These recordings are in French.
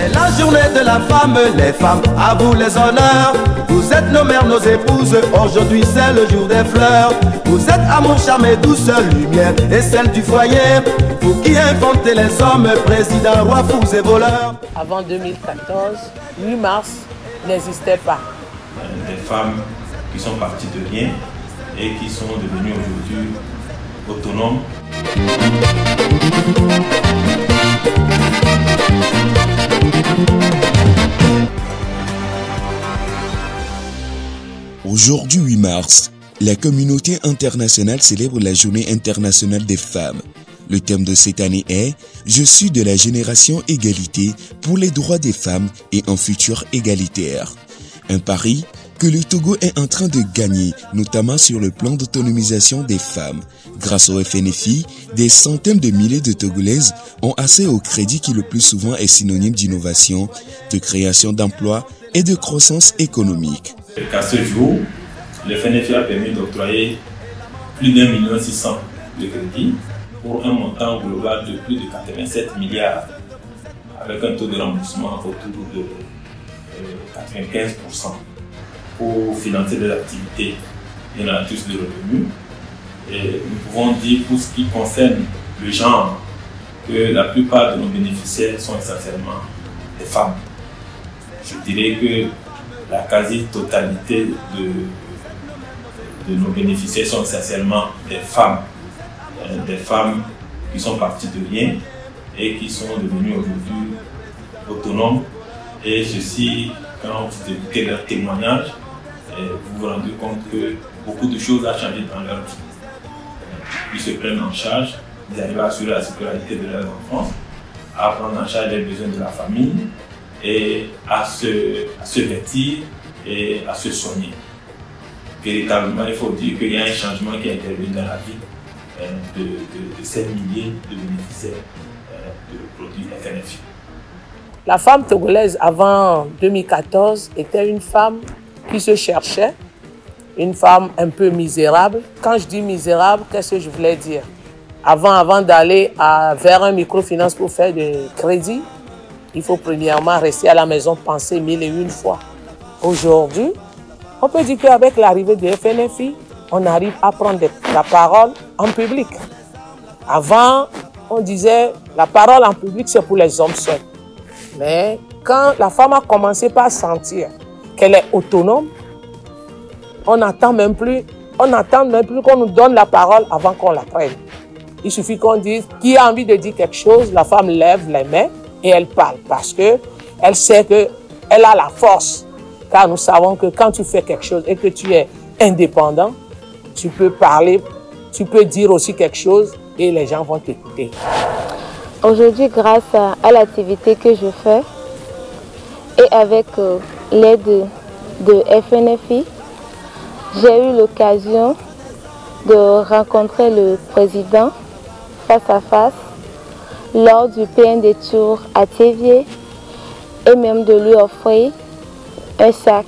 C'est la journée de la femme, les femmes, à vous les honneurs. Vous êtes nos mères, nos épouses, aujourd'hui c'est le jour des fleurs. Vous êtes amour, charme et douceur, lumière et celle du foyer. Vous qui inventez les hommes, présidents, rois, fous et voleurs. Avant 2014, 8 mars n'existait pas. Des femmes qui sont parties de rien et qui sont devenues aujourd'hui autonomes. Aujourd'hui 8 mars, la communauté internationale célèbre la Journée internationale des femmes. Le thème de cette année est « Je suis de la génération égalité pour les droits des femmes et un futur égalitaire ». Un pari que le Togo est en train de gagner, notamment sur le plan d'autonomisation des femmes. Grâce au FNFI, des centaines de milliers de Togolaises ont accès au crédit qui le plus souvent est synonyme d'innovation, de création d'emplois et de croissance économique. À ce jour, le FNFI a permis d'octroyer plus d'1,6 million de crédits pour un montant global de plus de 87 milliards, avec un taux de remboursement autour de 95% pour financer des activités génératrices de revenus. Et nous pouvons dire, pour ce qui concerne le genre, que la plupart de nos bénéficiaires sont essentiellement des femmes. Je dirais que la quasi-totalité de nos bénéficiaires sont essentiellement des femmes qui sont parties de rien et qui sont devenues aujourd'hui autonomes. Et ceci, quand vous écoutez leurs témoignages, vous vous rendez compte que beaucoup de choses ont changé dans leur vie. Ils se prennent en charge, ils arrivent à assurer la sécurité de leurs enfants, à prendre en charge les besoins de la famille et à se vêtir et à se soigner. Véritablement, il faut dire qu'il y a un changement qui est intervenu dans la vie de ces milliers de bénéficiaires de produits FNFI. La femme togolaise avant 2014 était une femme qui se cherchait, une femme un peu misérable. Quand je dis misérable, qu'est-ce que je voulais dire? Avant d'aller vers un microfinance pour faire des crédits, il faut premièrement rester à la maison, penser 1001 fois. Aujourd'hui, on peut dire qu'avec l'arrivée de FNFI, on arrive à prendre la parole en public. Avant, on disait la parole en public, c'est pour les hommes seuls. Mais quand la femme a commencé par sentir qu'elle est autonome, on n'attend même plus qu'on nous donne la parole avant qu'on la prenne. Il suffit qu'on dise qui a envie de dire quelque chose, la femme lève les mains et elle parle parce qu'elle sait qu'elle a la force. Car nous savons que quand tu fais quelque chose et que tu es indépendant, tu peux parler, tu peux dire aussi quelque chose et les gens vont t'écouter. Aujourd'hui, grâce à l'activité que je fais et avec l'aide de FNFI, j'ai eu l'occasion de rencontrer le président face à face lors du PND Tour à Théviers et même de lui offrir un sac.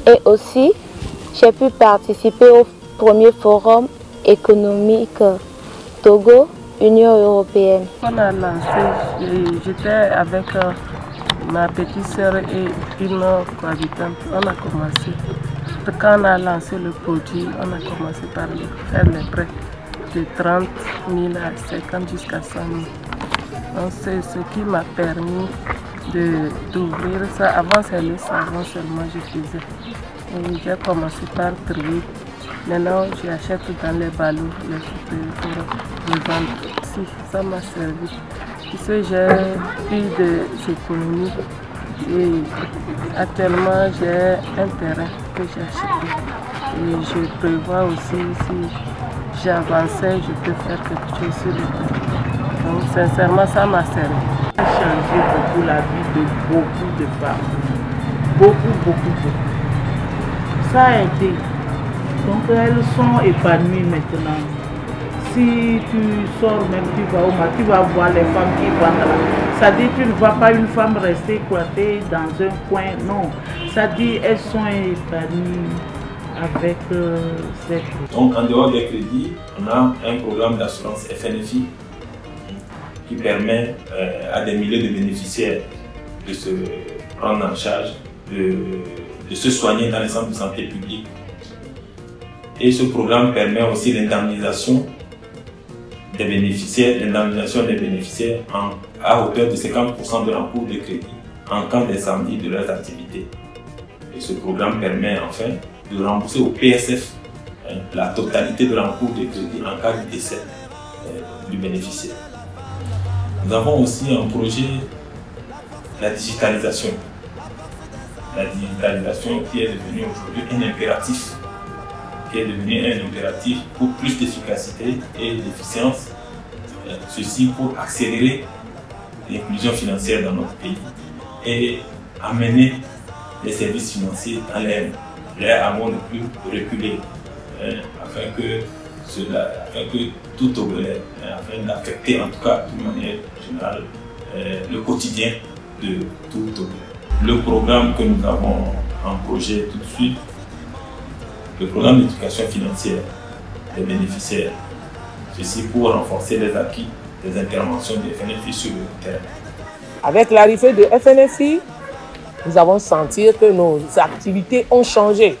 Et aussi, j'ai pu participer au premier forum économique Togo, Union européenne. On a lancé, j'étais avec ma petite sœur et une cohabitante. On a commencé. Quand on a lancé le produit, on a commencé par faire les prêts de 30 000 à 50 jusqu'à 100 000. Donc c'est ce qui m'a permis d'ouvrir ça. Avant, c'est le savon seulement je faisais. Et j'ai commencé par trier. Maintenant, j'achète dans les ballots, les super pour les vendre. Si, ça m'a servi. Puisque j'ai eu des économies et actuellement j'ai un terrain que j'ai acheté. Et je prévois aussi, si j'avançais, je peux faire quelque chose sur le terrain. Donc sincèrement, ça m'a servi. Ça a changé beaucoup la vie de beaucoup de femmes. Beaucoup. Ça a été. Donc elles sont épanouies maintenant. Si tu sors même, tu vas voir les femmes qui vendent là. Ça dit tu ne vois pas une femme rester coiffée dans un coin, non. Ça dit elles sont épanouies avec ces crédits. Donc en dehors des crédits, on a un programme d'assurance FNFI qui permet à des milliers de bénéficiaires de se prendre en charge, de se soigner dans les centres de santé publics. Et ce programme permet aussi l'indemnisation des bénéficiaires, à hauteur de 50% de l'encours de crédit en cas d'incendie de leurs activités. Et ce programme permet enfin de rembourser au PSF la totalité de l'encours de crédit en cas de décès du bénéficiaire. Nous avons aussi un projet, la digitalisation. La digitalisation qui est devenue aujourd'hui un impératif. Pour plus d'efficacité et d'efficience. Ceci pour accélérer l'inclusion financière dans notre pays et amener les services financiers dans les hameaux les plus reculés, afin que tout Togolais, afin d'affecter en tout cas d'une manière générale le quotidien de tout Togolais. Le programme que nous avons en projet tout de suite, le programme d'éducation financière des bénéficiaires, ceci pour renforcer les acquis des interventions de FNFI sur le terrain. Avec l'arrivée de FNFI, nous avons senti que nos activités ont changé.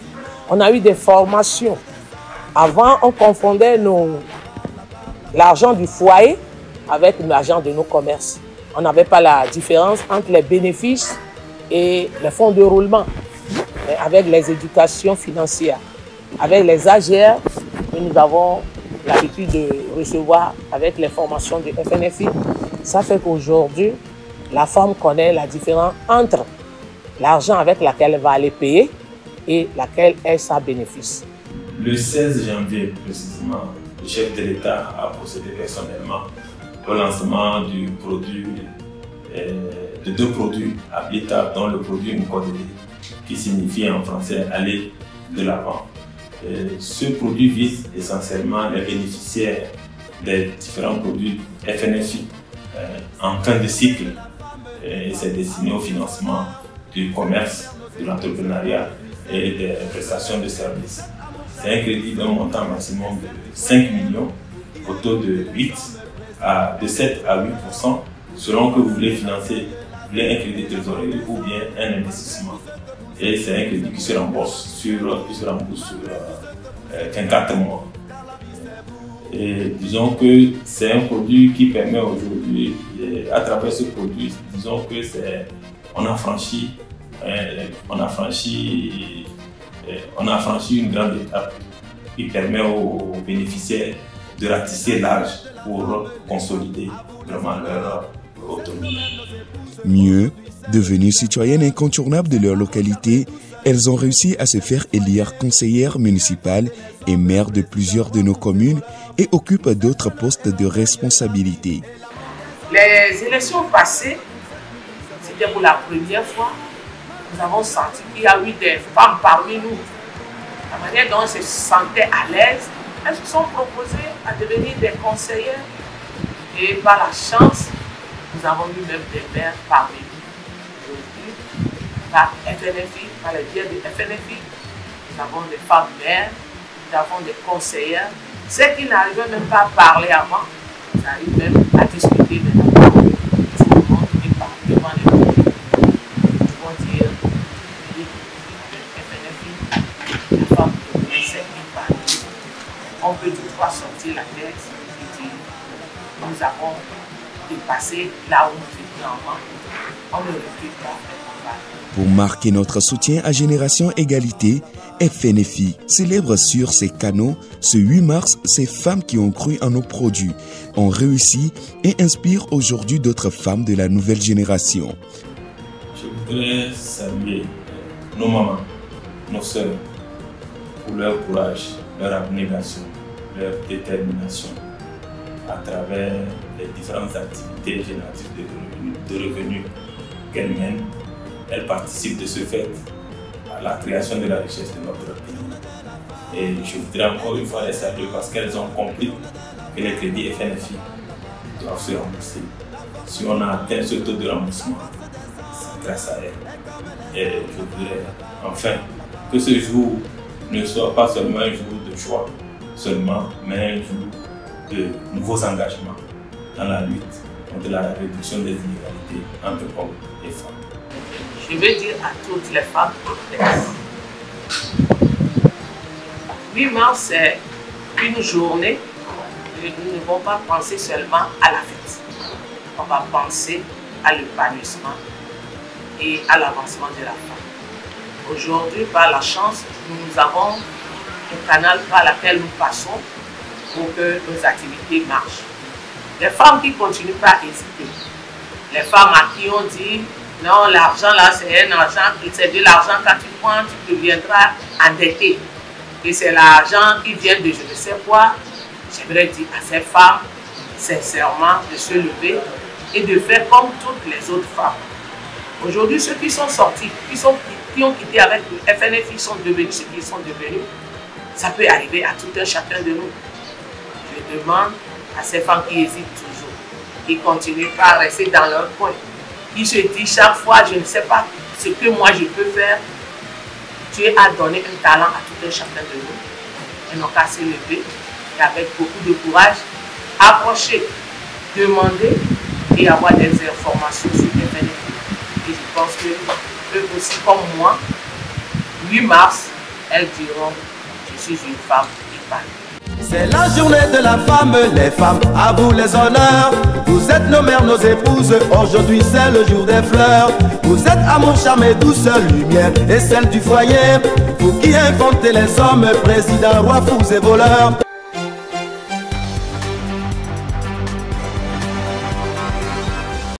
On a eu des formations. Avant, on confondait l'argent du foyer avec l'argent de nos commerces. On n'avait pas la différence entre les bénéfices et les fonds de roulement. Avec les éducations financières, avec les AGR que nous avons l'habitude de recevoir avec les formations de FNFI, ça fait qu'aujourd'hui, la femme connaît la différence entre l'argent avec laquelle elle va aller payer et laquelle est sa bénéfice. Le 16 janvier, précisément, le chef de l'État a procédé personnellement au lancement de deux produits habilitables, dont le produit Mkodele, qui signifie en français aller de l'avant. Ce produit vise essentiellement les bénéficiaires des différents produits FNFI en fin de cycle. Et c'est destiné au financement du commerce, de l'entrepreneuriat et des prestations de services. C'est un crédit d'un montant maximum de 5 millions au taux de 7 à 8%, selon que vous voulez financer, un crédit de trésorerie ou bien un investissement. Et c'est un crédit qui se rembourse sur 24 mois. Et disons que c'est un produit qui permet aujourd'hui, à travers ce produit, disons que on a franchi une grande étape qui permet aux bénéficiaires de ratisser l'âge pour consolider vraiment leur autonomie. Mieux, devenues citoyennes incontournables de leur localité, elles ont réussi à se faire élire conseillères municipales et maires de plusieurs de nos communes et occupent d'autres postes de responsabilité. Les élections passées, c'était pour la première fois, nous avons senti qu'il y a eu des femmes parmi nous. La manière dont elles se sentaient à l'aise, elles se sont proposées à devenir des conseillères. Et par la chance, nous avons eu même des maires parmi nous. Aujourd'hui, par FNFI, par les biais de FNFI, nous avons des femmes maires, nous avons des conseillères. Ceux qui n'arrivaient même pas à parler avant, ils arrivent même à discuter maintenant. Tout le monde est parti devant les gens. Ils vont dire, FNFI, les femmes de c'est une partie. On peut toutefois sortir la tête et dire, nous avons dépassé là où nous étions avant. On ne recule pas. Pour marquer notre soutien à Génération Égalité, FNFI célèbre sur ses canaux ce 8 mars ces femmes qui ont cru en nos produits, ont réussi et inspirent aujourd'hui d'autres femmes de la nouvelle génération. Je voudrais saluer nos mamans, nos sœurs, pour leur courage, leur abnégation, leur détermination à travers les différentes activités génératives de revenus qu'elles mènent. Elles participent de ce fait à la création de la richesse de notre pays. Et je voudrais encore une fois les saluer parce qu'elles ont compris que les crédits FNFI doivent se rembourser. Si on a atteint ce taux de remboursement, c'est grâce à elles. Et je voudrais enfin que ce jour ne soit pas seulement un jour de joie, mais un jour de nouveaux engagements dans la lutte contre la réduction des inégalités entre hommes et femmes. je veux dire à toutes les femmes anglaises. 8 mars, c'est une journée où nous ne devons pas penser seulement à la fête. On va penser à l'épanouissement et à l'avancement de la femme. Aujourd'hui, par la chance, nous avons un canal par lequel nous passons pour que nos activités marchent. Les femmes qui ne continuent pas à hésiter, les femmes à qui on dit non, l'argent là c'est un argent, c'est de l'argent quand tu prends, tu deviendras endetté. Et c'est l'argent qui vient de je ne sais quoi. J'aimerais dire à ces femmes, sincèrement, de se lever et de faire comme toutes les autres femmes. Aujourd'hui, ceux qui sont sortis, qui ont quitté avec le FNFI, sont devenus ce qu'ils sont devenus. Ça peut arriver à tout un chacun de nous. Je demande à ces femmes qui hésitent toujours, qui ne continuent pas à rester dans leur coin, qui se disent chaque fois, je ne sais pas ce que moi je peux faire. Dieu a donné un talent à tout un chacun de nous. Elles n'ont qu'à se lever et avec beaucoup de courage, approcher, demander et avoir des informations sur les bénéfices. Et je pense que eux aussi, comme moi, 8 mars, elles diront, je suis une femme épanouie. C'est la journée de la femme, les femmes, à vous les honneurs. Vous êtes nos mères, nos épouses, aujourd'hui c'est le jour des fleurs. Vous êtes amour, charme et douceur, lumière et celle du foyer. Vous qui inventez les hommes, présidents, rois, fous et voleurs.